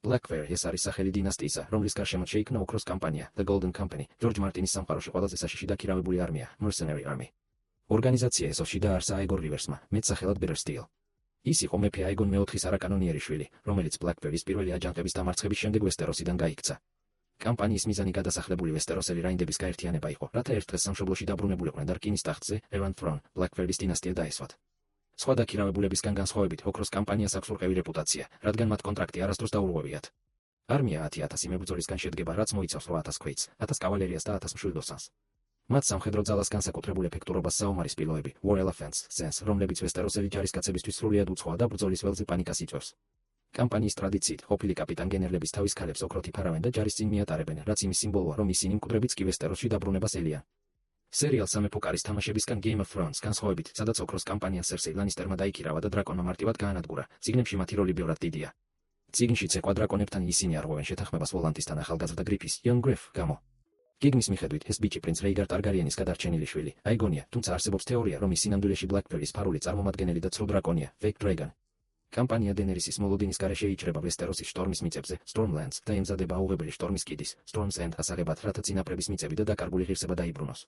Blackfire ეს არის სახელი დინასტიისა, რომლის გარშემო შეიქმნა ოქროს კომპანია, The Golden Company, ჯორჯ მარტინის სამყაროში ყველაზე საშიში და ქირავებული არმია, Mercenary Army. ორგანიზაცია ესოში დაარსა აიგორ რივერსმა, მეტ სახელად Better Steel. ის იყო მეფე აიგონ მეოთხის არაკანონიერი შვილი, რომელიც Blackfire-ის პირველი აჯანყების დამარცხების შემდეგ ვესტეროსიდან გაიქცა. კამპანიის მიზანი გადასახლებული ვესტეროსელი რაინდების გაერთიანება იყო, რათა ერთ დღეს სამშობლოში დაბრუნებულიყვნენ და რკინის ტახტზე, Iron Throne, Blackfire-ის დინასტია დაესვათ. სხვა დაქირავებულებისგან განსხვავებით, ოქროს კომპანიას აქვს ურყევი რეპუტაცია, რადგან მათ კონტრაქტი არასდროს დაურღვევიათ. არმია 10,000 მებრძოლისგან შედგება, რაც მოიცავს 8,000 ქვეითს, 1000 კავალერიას და 1000 მშვილდოსანს. მათ სამხედრო ძალას განსაკუთრებულ ეფექტურობას საომარი სპილოები, War Elephants, სენს, რომლებიც ვესტეროსელი ჯარისკაცებისთვის სრულიად უცხოა და ბრძოლის ველზე პანიკას იწვევს. კამპანიის ტრადიციით, ყოფილი კაპიტან გენერლების თავის ქალებს ოქროთი ფარავენ და ჯარის წინ მიატარებენ, რაც იმის სიმბოლოა, რომ ისინი მკვდრებიც კი ვესტეროსში დაბრუნებას ელიან. სერიალ სამეფო კარის თამაშებისგან Game of Thrones განსხვავებით, სადაც ოქროს კომპანია Cersei Lannister-მა დაიქირავა და დრაკონმა მარტივად გაანადგურა, წიგნებში მათი როლი ბევრად დიდია. წიგნში ცეკვა დრაკონებთან ისინი არღვევენ შეთანხმებას ვოლანტისთან ახალგაზრდა გრიფის, Young Griff, გამო. გეგმის მიხედვით, ეს ბიჭი პრინც რეიგარ ტარგარიენის გადარჩენილი შვილი, აიგონია, თუმცა არსებობს თეორია, რომ ის სინამდვილეში Blackfire-ის ფარული წარმომადგენელი და ცრუ დრაკონია, Fake Dragon. კამპანია დენერისის მოლოდინის გარეშე იჭრება ვესტეროსის შტორმის მიწებზე, Stormlands და ემზადება აუღებელი შტორმის კიდის, Storm's End ასაღებად, რათა წინაპრების მიწები და დაკარგული ღირსება დაიბრუნოს.